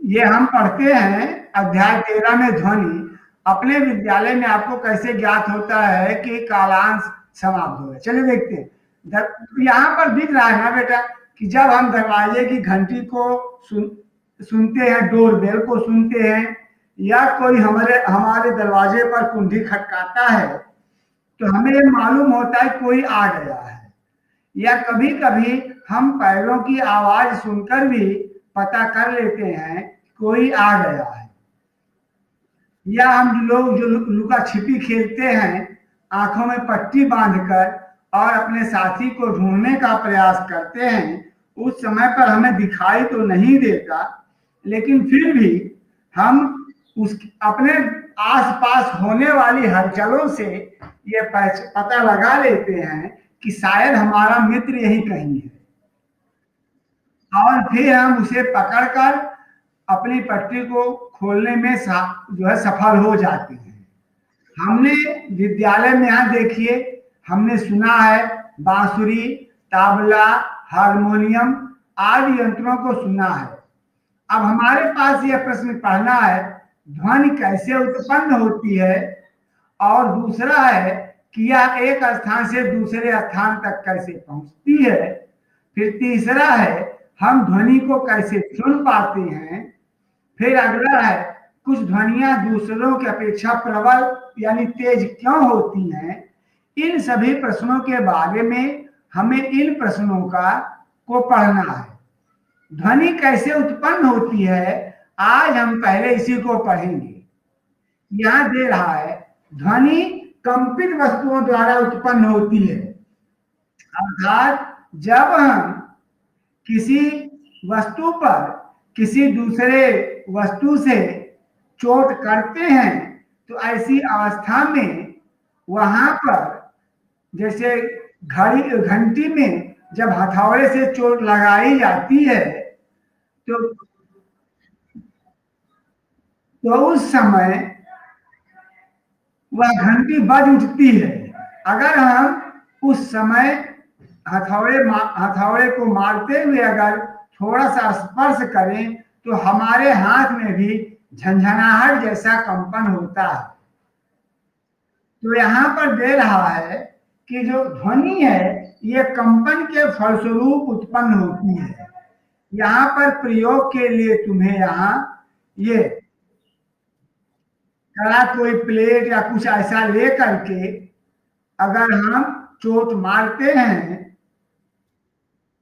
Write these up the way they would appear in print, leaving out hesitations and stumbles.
ये हम पढ़ते हैं अध्याय 13 में ध्वनि। अपने विद्यालय में आपको कैसे ज्ञात होता है कि कालांश समाप्त हो गया? चलिए देखते हैं। यहाँ पर दिख रहा है ना बेटा कि जब हम दरवाजे की घंटी को सुनते हैं, डोर बेल को सुनते हैं, या कोई हमारे हमारे दरवाजे पर कुंडी खटकाता है, तो हमें ये मालूम होता है कोई आ गया है। या कभी कभी हम पैरों की आवाज सुनकर भी पता कर लेते हैं कोई आ गया है। या हम लोग जो लुका छिपी खेलते हैं, आंखों में पट्टी बांधकर और अपने साथी को ढूंढने का प्रयास करते हैं, उस समय पर हमें दिखाई तो नहीं देता, लेकिन फिर भी हम उस अपने आसपास होने वाली हलचलों से ये पता लगा लेते हैं कि शायद हमारा मित्र यही कहीं है, और फिर हम उसे पकड़कर अपनी पट्टी को खोलने में जो है सफल हो जाते हैं। हमने विद्यालय में, यहाँ देखिए, हमने सुना है बांसुरी, तबला, हारमोनियम आदि यंत्रों को सुना है। अब हमारे पास यह प्रश्न पढ़ना है, ध्वनि कैसे उत्पन्न होती है, और दूसरा है कि यह एक स्थान से दूसरे स्थान तक कैसे पहुंचती है। फिर तीसरा है हम ध्वनि को कैसे सुन पाते हैं। फिर अगला है कुछ ध्वनियां दूसरों की अपेक्षा प्रबल यानी तेज क्यों होती हैं। इन सभी प्रश्नों के बारे में हमें इन प्रश्नों को पढ़ना है। ध्वनि कैसे उत्पन्न होती है, आज हम पहले इसी को पढ़ेंगे। यहां दे रहा है, ध्वनि कंपित वस्तुओं द्वारा उत्पन्न होती है। अर्थात जब हम किसी वस्तु पर किसी दूसरे वस्तु से चोट करते हैं, तो ऐसी अवस्था में वहां पर, जैसे घंटी में जब हथौड़े से चोट लगाई जाती है, तो उस समय वह घंटी बज उठती है। अगर हम उस समय हथौड़े को मारते हुए अगर थोड़ा सा स्पर्श करें, तो हमारे हाथ में भी झंझनाहट जैसा कंपन होता है। तो यहां पर दे रहा है कि जो ध्वनि है ये कंपन के फलस्वरूप उत्पन्न होती है। यहां पर प्रयोग के लिए तुम्हें यहां ये कड़ा कोई प्लेट या कुछ ऐसा ले करके अगर हम चोट मारते हैं,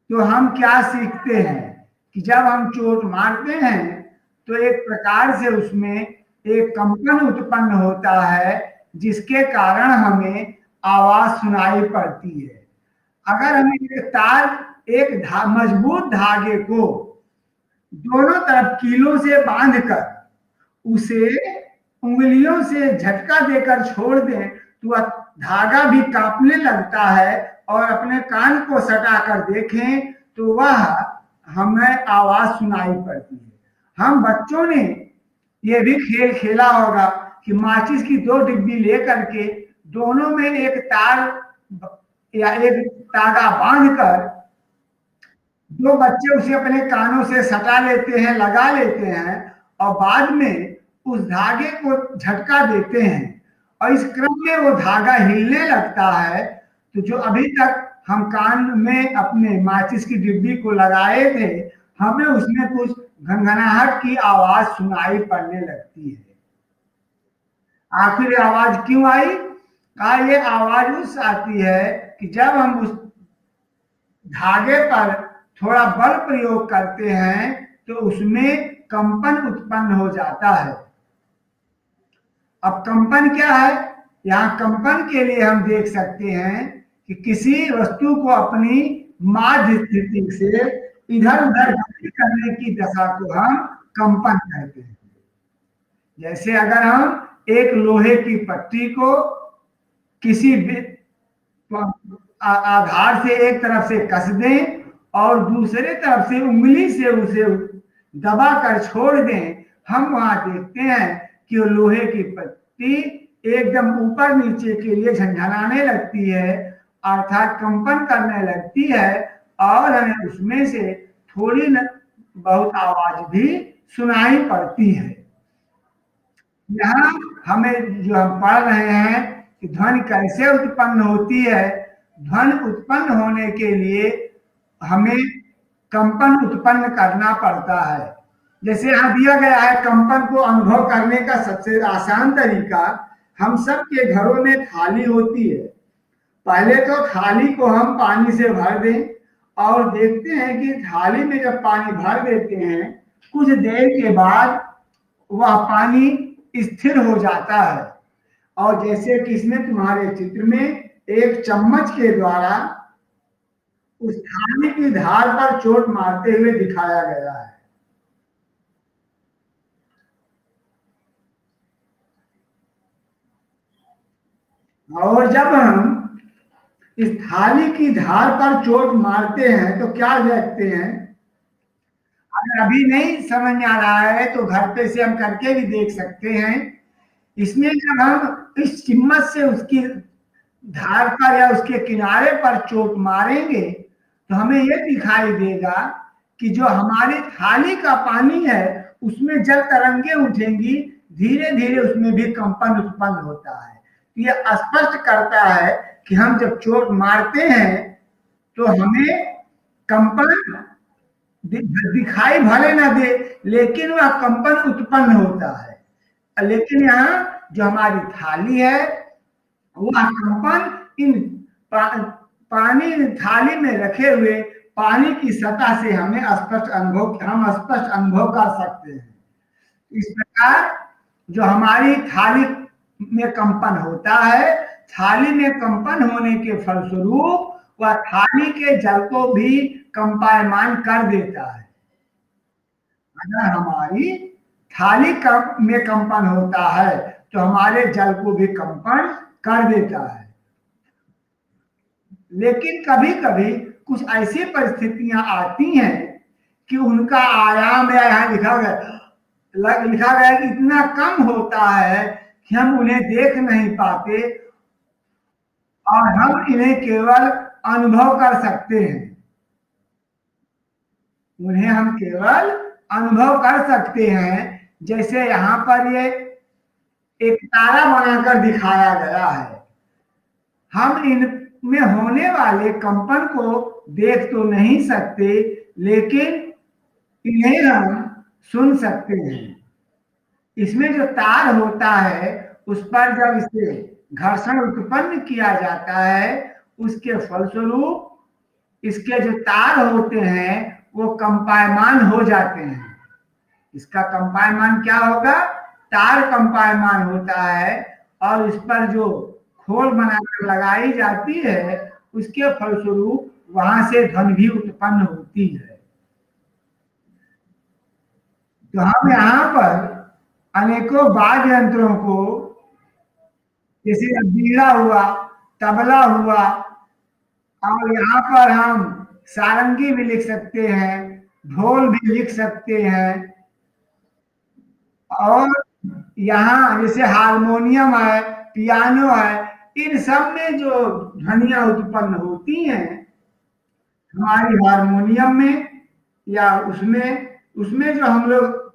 तो हम क्या सीखते हैं कि जब हम चोट मारते हैं तो एक प्रकार से उसमें एक कंपन उत्पन्न होता है, जिसके कारण हमें आवाज सुनाई पड़ती है। अगर हम एक मजबूत धागे को दोनों तरफ कीलों से बांधकर उसे उंगलियों से झटका देकर छोड़ दें, तो धागा भी कांपने लगता है, और अपने कान को सटाकर देखें तो वह हमें आवाज सुनाई पड़ती है। हम बच्चों ने यह भी खेल खेला होगा कि माचिस की 2 डिब्बी लेकर के दोनों में एक तार या एक तागा बांधकर 2 बच्चे उसे अपने कानों से सटा लेते हैं, लगा लेते हैं, और बाद में उस धागे को झटका देते हैं, और इस क्रम में वो धागा हिलने लगता है। तो जो अभी तक हम कान में अपने माचिस की डिब्बी को लगाए थे, हमें उसमें कुछ घंघनाहट की आवाज सुनाई पड़ने लगती है। आखिर आवाज क्यों आई? कहा ये आवाज उस आती है कि जब हम उस धागे पर थोड़ा बल प्रयोग करते हैं, तो उसमें कंपन उत्पन्न हो जाता है। अब कंपन क्या है? यहां कंपन के लिए हम देख सकते हैं कि किसी वस्तु को अपनी माध्य स्थिति से इधर उधर गति करने की दशा को हम कंपन कहते हैं। जैसे अगर हम एक लोहे की पट्टी को किसी आधार से एक तरफ से कस दें और दूसरे तरफ से उंगली से उसे दबा कर छोड़ दें, हम वहां देखते हैं कि वो लोहे की पट्टी एकदम ऊपर नीचे के लिए झंझनाने लगती है, अर्थात कंपन करने लगती है, और हमें उसमें से थोड़ी बहुत आवाज भी सुनाई पड़ती है। यहाँ हमें जो हम पढ़ रहे हैं कि ध्वनि कैसे उत्पन्न होती है, ध्वनि उत्पन्न होने के लिए हमें कंपन उत्पन्न करना पड़ता है। जैसे यहाँ दिया गया है, कंपन को अनुभव करने का सबसे आसान तरीका, हम सब के घरों में थाली होती है। पहले तो थाली को हम पानी से भर दें और देखते हैं कि थाली में जब पानी भर देते हैं, कुछ देर के बाद वह पानी स्थिर हो जाता है, और जैसे कि इसमें तुम्हारे चित्र में एक चम्मच के द्वारा उस थाली की धार पर चोट मारते हुए दिखाया गया है। और जब हम इस थाली की धार पर चोट मारते हैं तो क्या देखते हैं? अगर अभी नहीं समझ में आ रहा है तो घर पे से हम करके भी देख सकते हैं। इसमें जब हम इस चिम्मच से उसकी धार पर या उसके किनारे पर चोट मारेंगे तो हमें यह दिखाई देगा कि जो हमारी थाली का पानी है उसमें जल तरंगे उठेंगी, धीरे धीरे उसमें भी कंपन उत्पन्न होता है। यह स्पष्ट करता है कि हम जब चोट मारते हैं तो हमें कंपन दिखाई भले ना दे, लेकिन वह कंपन उत्पन्न होता है। लेकिन यहाँ जो हमारी थाली है वह कंपन इन पानी थाली में रखे हुए पानी की सतह से हम स्पष्ट अनुभव कर सकते हैं। इस प्रकार जो हमारी थाली में कंपन होता है, थाली में कंपन होने के फलस्वरूप वह थाली के जल को भी कंपायमान कर देता है। अगर हमारी थाली में कंपन होता है तो हमारे जल को भी कंपन कर देता है। लेकिन कभी कभी कुछ ऐसी परिस्थितियां आती हैं कि उनका आयाम या यहाँ लिखा गया कि इतना कम होता है कि हम उन्हें देख नहीं पाते और हम इन्हें केवल अनुभव कर सकते हैं। उन्हें हम केवल अनुभव कर सकते हैं। जैसे यहाँ पर ये एक तारा बनाकर दिखाया गया है। हम इनमें होने वाले कंपन को देख तो नहीं सकते, लेकिन इन्हें हम सुन सकते हैं। इसमें जो तार होता है उस पर जब इसे घर्षण उत्पन्न किया जाता है, उसके फलस्वरूप इसके जो तार होते हैं वो कंपायमान हो जाते हैं। इसका कंपायमान क्या होगा? तार कंपायमान होता है और इस पर जो खोल बनाकर लगाई जाती है उसके फलस्वरूप वहां से ध्वनि भी उत्पन्न होती है। तो हम यहाँ पर अनेकों वाद्य यंत्रों को, जैसे बीड़ा हुआ, तबला हुआ, और यहाँ पर हम सारंगी भी लिख सकते हैं, ढोल भी लिख सकते हैं, और यहाँ जैसे हारमोनियम है, पियानो है, इन सब में जो ध्वनियां उत्पन्न होती हैं, हमारी हारमोनियम में या उसमें उसमें जो हम लोग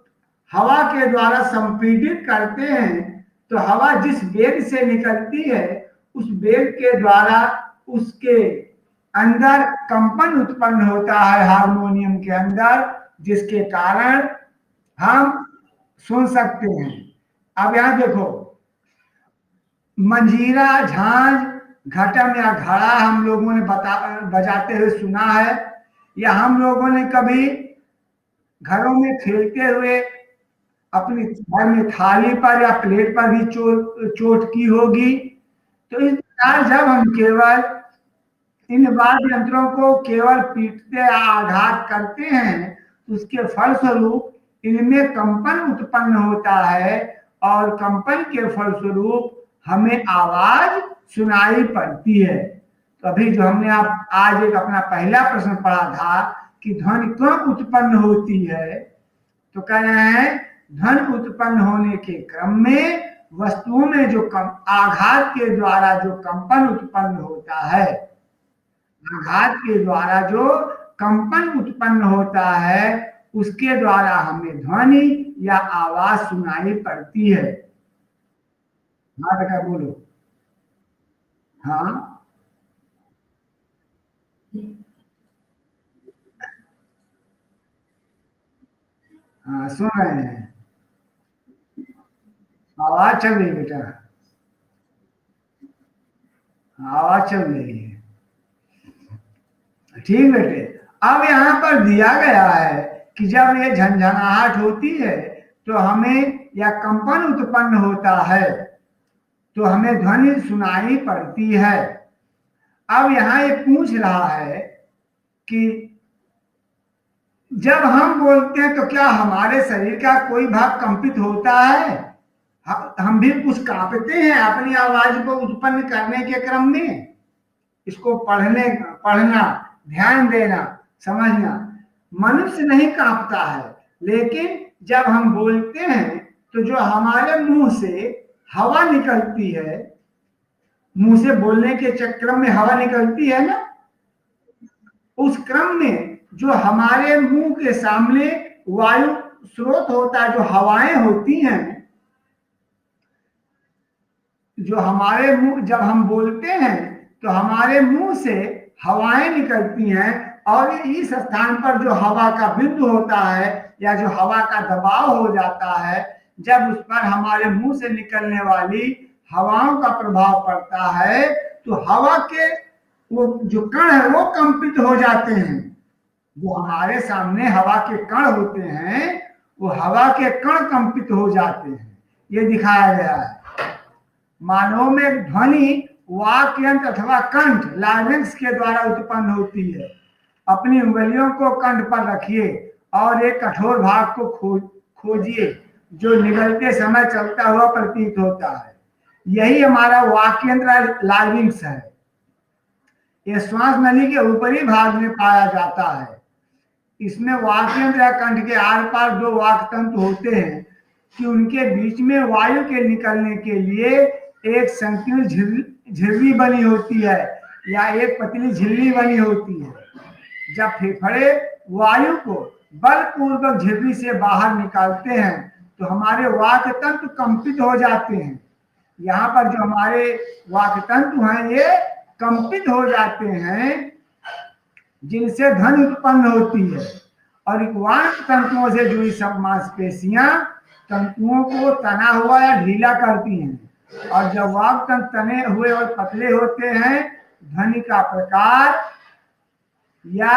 हवा के द्वारा संपीड़ित करते हैं, तो हवा जिस वेग से निकलती है उस वेग के द्वारा उसके अंदर कंपन उत्पन्न होता है हारमोनियम के अंदर, जिसके कारण हम सुन सकते हैं। अब यहां देखो, मंजीरा, झांझ, घटम या घड़ा हम लोगों ने बजाते हुए सुना है, या हम लोगों ने कभी घरों में खेलते हुए अपनी घर में थाली पर या प्लेट पर भी चोट की होगी। तो इस प्रकार जब हम केवल इन वाद्य यंत्रों को केवल पीटते या आघात करते हैं तो उसके फलस्वरूप इनमें कंपन उत्पन्न होता है, और कंपन के फलस्वरूप हमें आवाज सुनाई पड़ती है। तो अभी जो हमने आप आज एक अपना पहला प्रश्न पढ़ा था कि ध्वनि क्यों उत्पन्न होती है, तो कह रहे हैं ध्वनि उत्पन्न होने के क्रम में वस्तुओं में जो आघात के द्वारा जो कंपन उत्पन्न होता है, आघात के द्वारा जो कंपन उत्पन्न होता है उसके द्वारा हमें ध्वनि या आवाज सुनाई पड़ती है। हाँ बेटा बोलो। हाँ हाँ सुन रहे हैं। आवाज चल रही है बेटा। आवाज चल रही है। ठीक बेटे। अब यहाँ पर दिया गया है कि जब ये झंझनाहट होती है तो हमें या कंपन उत्पन्न होता है तो हमें ध्वनि सुनाई पड़ती है। अब यहाँ ये पूछ रहा है कि जब हम बोलते हैं तो क्या हमारे शरीर का कोई भाग कंपित होता है? हम भी कुछ कांपते हैं अपनी आवाज को उत्पन्न करने के क्रम में। इसको पढ़ना, ध्यान देना, समझना। मनुष्य नहीं कांपता है, लेकिन जब हम बोलते हैं तो जो हमारे मुंह से हवा निकलती है, मुंह से बोलने के चक्र में हवा निकलती है ना, उस क्रम में जो हमारे मुंह के सामने वायु स्रोत होता है, जो हवाएं होती हैं, जो हमारे मुंह, जब हम बोलते हैं तो हमारे मुंह से हवाएं निकलती हैं और इस स्थान पर जो हवा का बिंदु होता है या जो हवा का दबाव हो जाता है, जब उस पर हमारे मुंह से निकलने वाली हवाओं का प्रभाव पड़ता है तो हवा के वो जो कण है वो कंपित हो जाते हैं। जो हमारे सामने हवा के कण होते हैं वो हवा के कण कंपित हो जाते हैं। ये दिखाया गया है। मानव में ध्वनि वाक्य यंत्र अथवा कंठ लार्ynx के द्वारा उत्पन्न होती है। अपनी उंगलियों को कंठ पर रखिए और एक कठोर भाग को खोजिए जो निगलते समय चलता हुआ प्रतीत होता है। यही हमारा वाक्य यंत्र लार्ynx है। यह श्वास नली के ऊपरी भाग में पाया जाता है। इसमें वाक्य यंत्र या कंठ के आर पार दो वाक तंतु होते हैं कि उनके बीच में वायु के निकलने के लिए एक संकीर्ण झिल्ली बनी होती है या एक पतली झिल्ली बनी होती है। जब फेफड़े वायु को बलपूर्वक झिल्ली से बाहर निकालते हैं तो हमारे वाक तंतु कंपित हो जाते हैं। यहाँ पर जो हमारे वाक तंतु हैं ये कंपित हो जाते हैं, जिनसे ध्वनि उत्पन्न होती है। और वाक तंतुओं से जुड़ी सब मांसपेशियां तंतुओं को तना हुआ या ढीला करती हैं। और जब वाक तंतु तने हुए और पतले होते हैं, ध्वनि का प्रकार या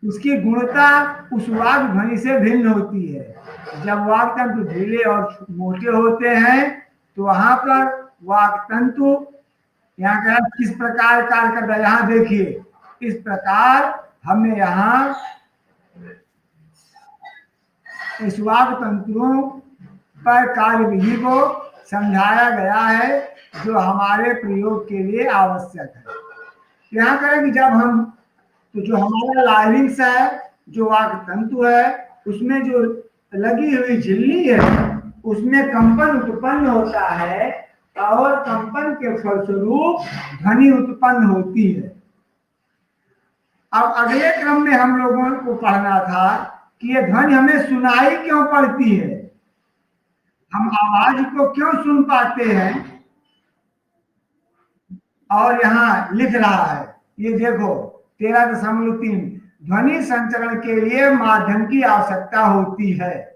उसकी गुणता उस वाक ध्वनि से भिन्न होती है। जब वाक तंतु ढीले और मोटे होते हैं तो वहां पर वाक तंतु यहाँ का किस प्रकार कार्य करता है, यहाँ देखिए। इस प्रकार हमें यहाँ इस वाक तंतुओं पर कार्य विधि को समझाया गया है जो हमारे प्रयोग के लिए आवश्यक है। यहाँ करें कि जब हम तो जो हमारा लार्ynx है, जो वाक तंतु है, उसमें जो लगी हुई झिल्ली है उसमें कंपन उत्पन्न होता है और कंपन के फलस्वरूप ध्वनि उत्पन्न होती है। अब अगले क्रम में हम लोगों को पढ़ना था कि ये ध्वनि हमें सुनाई क्यों पड़ती है, हम आवाज को क्यों सुन पाते हैं। और यहाँ लिख रहा है, ये देखो 13.3, ध्वनि संचरण के लिए माध्यम की आवश्यकता होती है।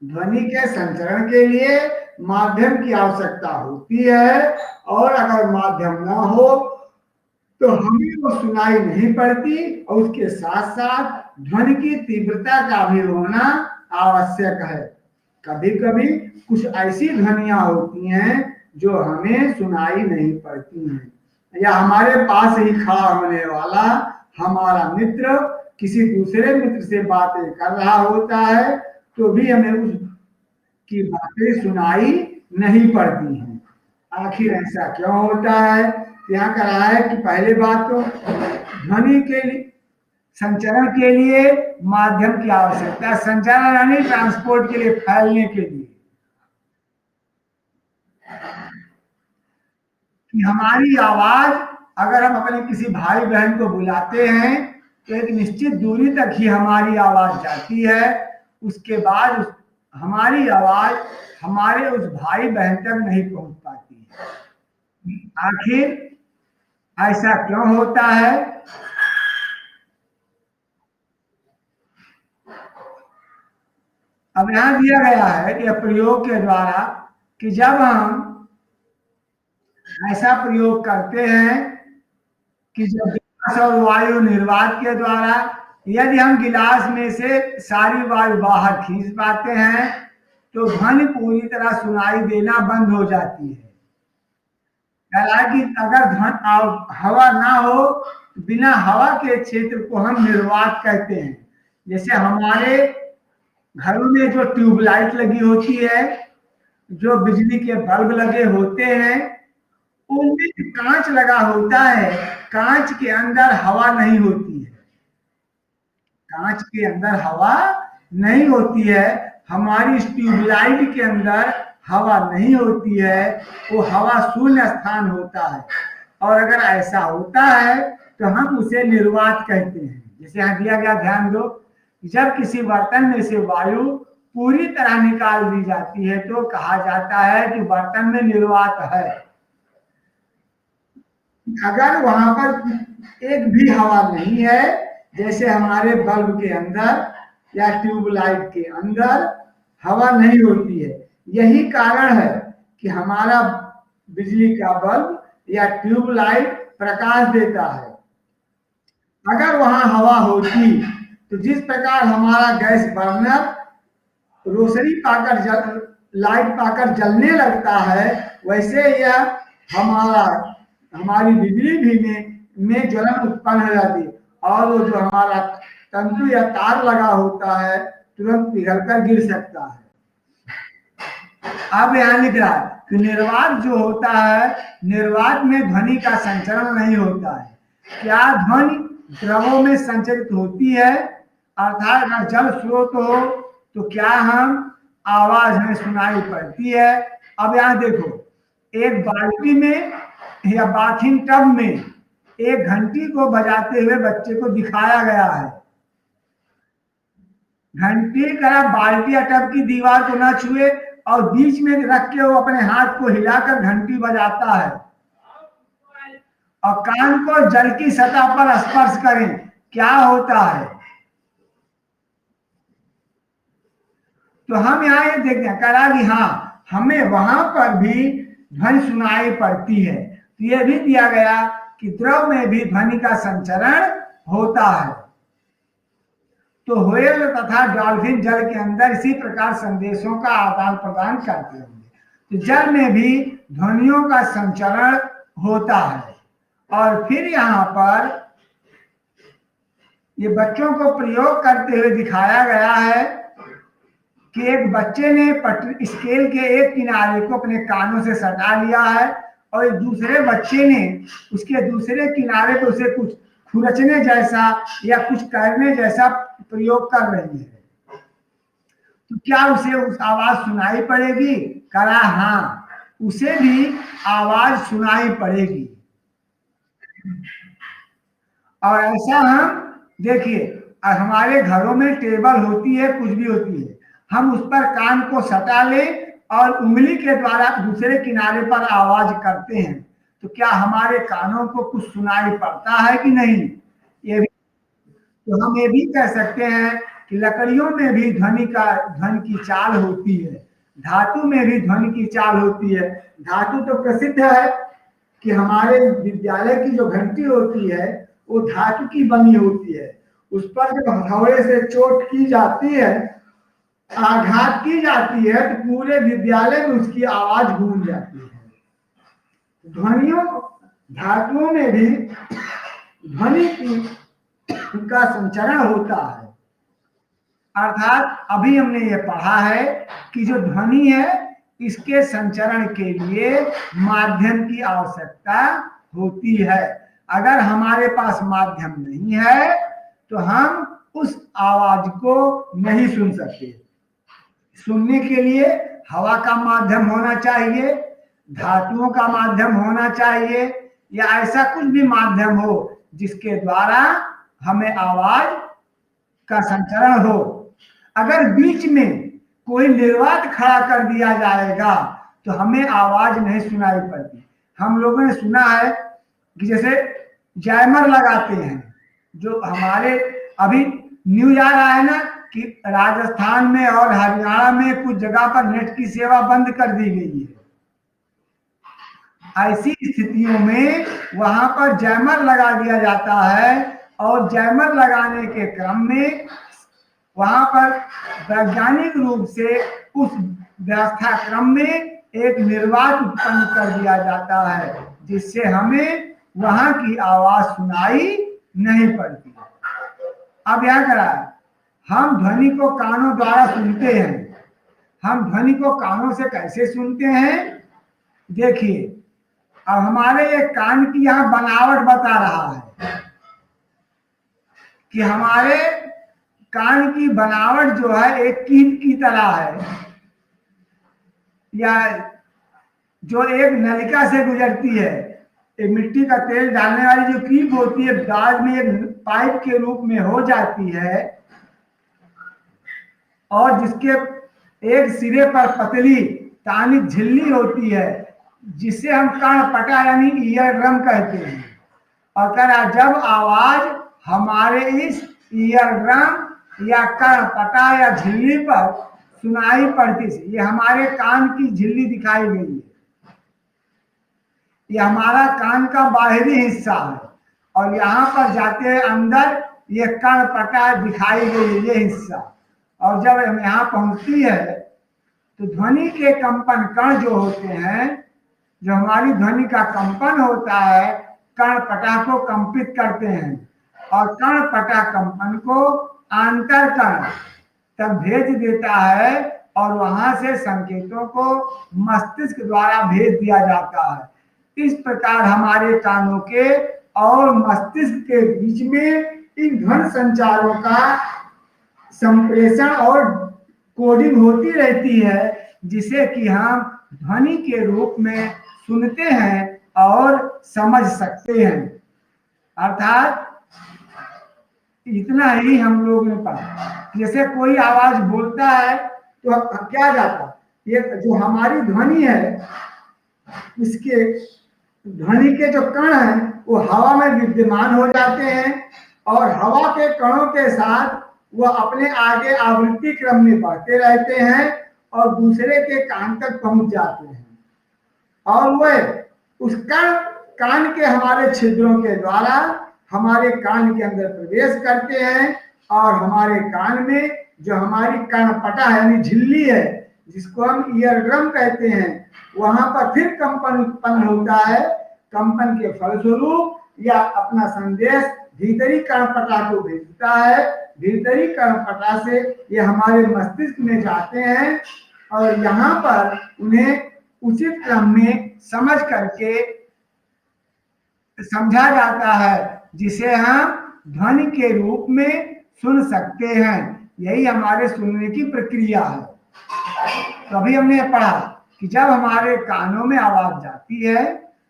ध्वनि के संचरण के लिए माध्यम की आवश्यकता होती है और अगर माध्यम ना हो तो हमें वो सुनाई नहीं पड़ती और उसके साथ साथ ध्वनि की तीव्रता का भी होना आवश्यक है। कभी कभी कुछ ऐसी ध्वनियां होती हैं जो हमें सुनाई नहीं पड़ती हैं या हमारे पास ही खड़ा होने वाला हमारा मित्र किसी दूसरे मित्र से बातें कर रहा होता है तो भी हमें उसकी बातें सुनाई नहीं पड़ती हैं। आखिर ऐसा क्यों होता है? यहाँ कह रहा है कि पहले बात तो ध्वनि के संचरण के लिए माध्यम की आवश्यकता है। संचरण यानी ट्रांसपोर्ट के लिए, फैलने के लिए। कि हमारी आवाज अगर हम अपने किसी भाई बहन को बुलाते हैं तो एक निश्चित दूरी तक ही हमारी आवाज जाती है, उसके बाद हमारी आवाज हमारे उस भाई बहन तक नहीं पहुंच पाती है। आखिर ऐसा क्यों होता है? अब यहां दिया गया है कि प्रयोग के द्वारा कि जब हम ऐसा प्रयोग करते हैं कि जब गिलास और वायु निर्वात के द्वारा यदि हम गिलास में से सारी वायु बाहर खींच पाते हैं तो ध्वनि पूरी तरह सुनाई देना बंद हो जाती है। हालांकि अगर हवा ना हो, बिना हवा के क्षेत्र को हम निर्वात कहते हैं। जैसे हमारे घरों में जो ट्यूबलाइट लगी होती है, जो बिजली के बल्ब लगे होते हैं, उनमें कांच लगा होता है, कांच के अंदर हवा नहीं होती है। कांच के अंदर हवा नहीं होती है, हमारी इस ट्यूबलाइट के अंदर हवा नहीं होती है, वो हवा शून्य स्थान होता है। और अगर ऐसा होता है तो हम उसे निर्वात कहते हैं। जैसे यहाँ दिया गया, ध्यान दो, जब किसी बर्तन में से वायु पूरी तरह निकाल दी जाती है तो कहा जाता है कि बर्तन में निर्वात है। अगर वहां पर एक भी हवा नहीं है, जैसे हमारे बल्ब के अंदर या ट्यूबलाइट के अंदर हवा नहीं होती है, यही कारण है कि हमारा बिजली का बल्ब या ट्यूबलाइट प्रकाश देता है। अगर वहां हवा होती तो जिस प्रकार हमारा गैस बर्नर रोशनी पाकर लाइट पाकर जलने लगता है, वैसे यह हमारी बिजली भी में ज्वलन उत्पन्न हो जाती है और वो जो हमारा तंतु या तार लगा होता है तुरंत पिघल कर गिर सकता है। अब यहाँ लिख रहा है कि निर्वात जो होता है, निर्वात में ध्वनि का संचरण नहीं होता है। क्या ध्वनि द्रवों में संचरित होती है? अर्थात अगर जल स्रोत हो तो क्या हम आवाज हमें सुनाई पड़ती है? अब यहाँ देखो, एक बाल्टी में या बाथिंग टब में एक घंटी को बजाते हुए बच्चे को दिखाया गया है। घंटी का बाल्टी या टब की दीवार को न छुए और बीच में रख के वो अपने हाथ को हिलाकर घंटी बजाता है और कान को जल की सतह पर स्पर्श करें, क्या होता है? तो हम यहाँ ये देखते हैं, करा कि हाँ, हमें वहां पर भी ध्वनि सुनाई पड़ती है। तो ये भी दिया गया कि द्रव में भी ध्वनि का संचरण होता है। तो व्हेल तथा डॉल्फिन जल के अंदर इसी प्रकार संदेशों का आदान प्रदान करते होंगे। तो जल में भी ध्वनियों का संचरण होता है। और फिर यहाँ पर ये बच्चों को प्रयोग करते हुए दिखाया गया है कि एक बच्चे ने स्केल के एक किनारे को अपने कानों से सटा लिया है और एक दूसरे बच्चे ने उसके दूसरे किनारे पे उसे कुछ खुरचने जैसा या कुछ करने जैसा प्रयोग कर रही है। तो क्या उसे उस आवाज सुनाई पड़ेगी? करा हाँ, उसे भी आवाज सुनाई पड़ेगी। और ऐसा हम देखिए, हमारे घरों में टेबल होती है, कुछ भी होती है, हम उस पर कान को सटा लें और उंगली के द्वारा दूसरे किनारे पर आवाज करते हैं, तो क्या हमारे कानों को कुछ सुनाई पड़ता है कि नहीं? ये भी, तो हम ये भी कह सकते हैं कि लकड़ियों में भी ध्वनि की चाल होती है, धातु में भी ध्वनि की चाल होती है। धातु तो प्रसिद्ध है कि हमारे विद्यालय की जो घंटी होती है वो धातु की बनी होती है। उस पर जब हथौड़े से चोट की जाती है, आघात की जाती है, तो पूरे विद्यालय में उसकी आवाज गूंज जाती है। ध्वनियों धातुओं में भी ध्वनि का संचरण होता है। अर्थात अभी हमने ये पढ़ा है कि जो ध्वनि है इसके संचरण के लिए माध्यम की आवश्यकता होती है। अगर हमारे पास माध्यम नहीं है तो हम उस आवाज को नहीं सुन सकते। सुनने के लिए हवा का माध्यम होना चाहिए, धातुओं का माध्यम होना चाहिए, या ऐसा कुछ भी माध्यम हो जिसके द्वारा हमें आवाज का संचरण हो। अगर बीच में कोई निर्वात खड़ा कर दिया जाएगा तो हमें आवाज नहीं सुनाई पड़ती। हम लोगों ने सुना है कि जैसे जैमर लगाते हैं, जो हमारे अभी न्यूज आ रहा है ना कि राजस्थान में और हरियाणा में कुछ जगह पर नेट की सेवा बंद कर दी गई है। ऐसी स्थितियों में वहां पर जैमर लगा दिया जाता है और जैमर लगाने के क्रम में वहां पर वैज्ञानिक रूप से उस व्यवस्था क्रम में एक निर्वात उत्पन्न कर दिया जाता है, जिससे हमें वहां की आवाज सुनाई नहीं पड़ती। अब यह करा, हम ध्वनि को कानों द्वारा सुनते हैं। हम ध्वनि को कानों से कैसे सुनते हैं? देखिए, अब हमारे ये कान की यहां बनावट बता रहा है कि हमारे कान की बनावट जो है एक कील की तरह है, या जो एक नलिका से गुजरती है, एक मिट्टी का तेल डालने वाली जो कीप होती है, बाद में एक पाइप के रूप में हो जाती है और जिसके एक सिरे पर पतली तानी झिल्ली होती है, जिसे हम कर्णपटा यानी ईयर ड्रम कहते हैं। और जब आवाज हमारे इस ईयर ड्रम या कर्णपटा या झिल्ली पर सुनाई पड़ती है, ये हमारे कान की झिल्ली दिखाई गई है, ये हमारा कान का बाहरी हिस्सा है, और यहाँ पर जाते हैं अंदर ये कर्णपटा दिखाई गई है, ये हिस्सा। और जब हम यहाँ पहुंचती है तो ध्वनि के कंपन कण जो होते हैं, जो हमारी ध्वनि का कंपन होता है, कर्णपटा को कंपित करते हैं और कर्णपटा कंपन को आंतर कण तक भेज देता है और वहां से संकेतों को मस्तिष्क द्वारा भेज दिया जाता है। इस प्रकार हमारे कानों के और मस्तिष्क के बीच में इन ध्वनि संचारों का संप्रेषण और कोडिंग होती रहती है, जिसे कि हम ध्वनि के रूप में सुनते हैं और समझ सकते हैं। अर्थात इतना ही हम लोग ने पढ़ा। जैसे कोई आवाज बोलता है तो क्या जाता, ये जो हमारी ध्वनि है, इसके ध्वनि के जो कण हैं वो हवा में विद्यमान हो जाते हैं और हवा के कणों के साथ वह अपने आगे आवृत्ति क्रम में बढ़ते रहते हैं और दूसरे के कान तक पहुंच जाते हैं और वह उस कान के हमारे छिद्रों के द्वारा हमारे कान के अंदर प्रवेश करते हैं और हमारे कान में जो हमारी कर्णपटा यानी झिल्ली है, जिसको हम ईयर ड्रम कहते हैं, वहां पर फिर कंपन उत्पन्न होता है। कंपन के फलस्वरूप या अपना संदेश भीतरी कर्णपटा को भेजता है, भीतरी कर्णपटा से ये हमारे मस्तिष्क में जाते हैं और यहाँ पर उन्हें उचित क्रम में समझ करके समझा जाता है, जिसे हम ध्वनि के रूप में सुन सकते हैं। यही हमारे सुनने की प्रक्रिया है। तो अभी हमने पढ़ा कि जब हमारे कानों में आवाज जाती है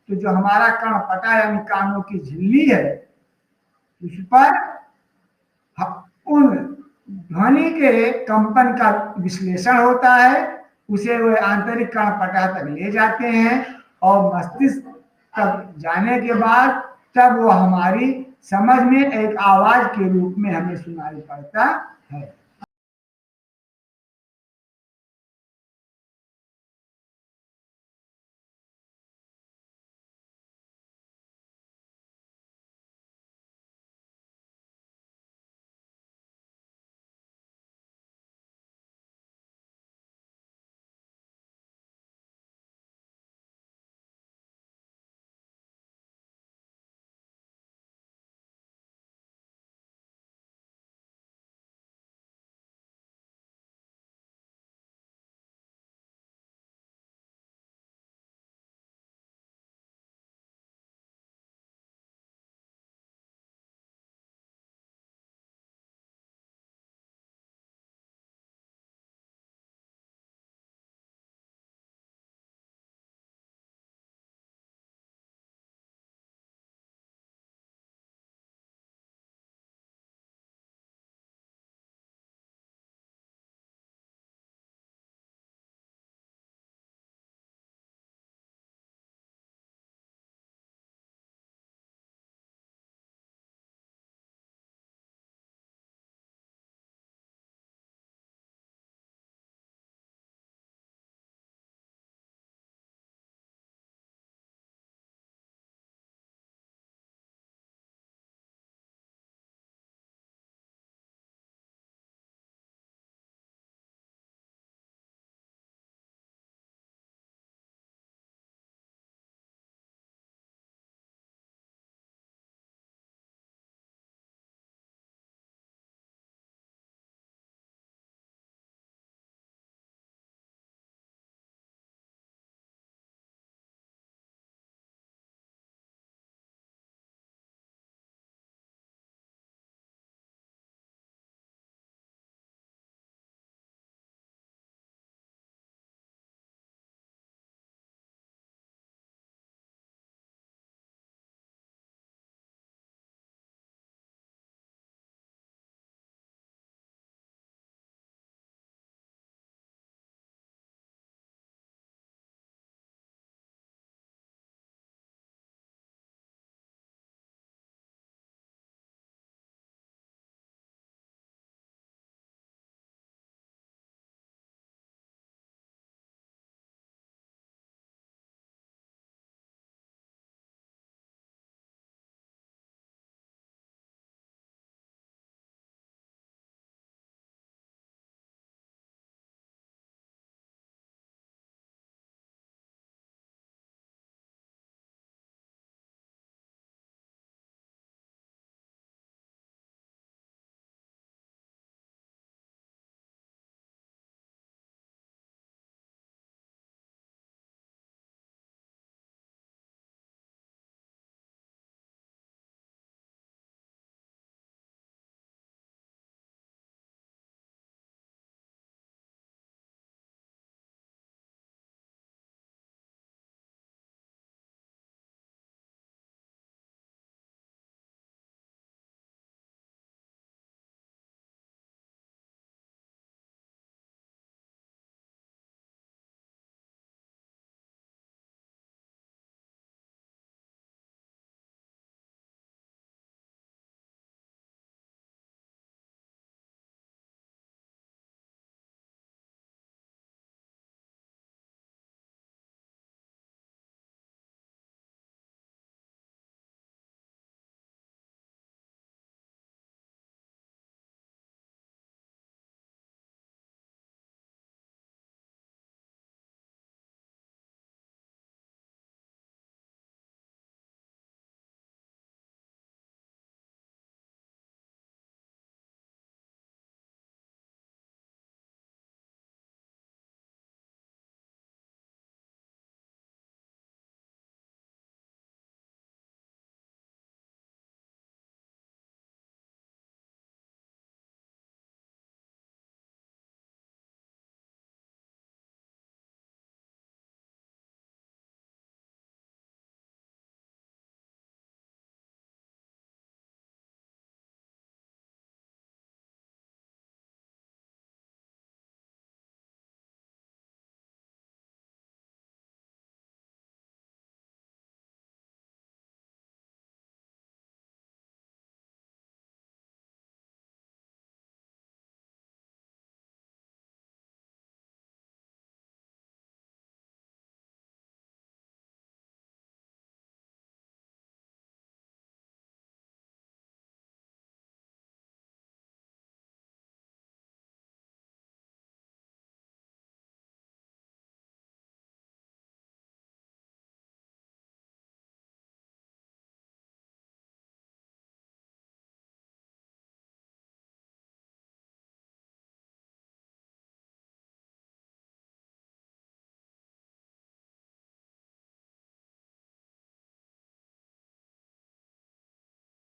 तो जो हमारा कर्णपटा यानी कानों की झिल्ली है, उस पर उन ध्वनि के कंपन का विश्लेषण होता है, उसे वो आंतरिक कर्णपटा तक ले जाते हैं और मस्तिष्क तक जाने के बाद तब वो हमारी समझ में एक आवाज के रूप में हमें सुनाई पड़ता है।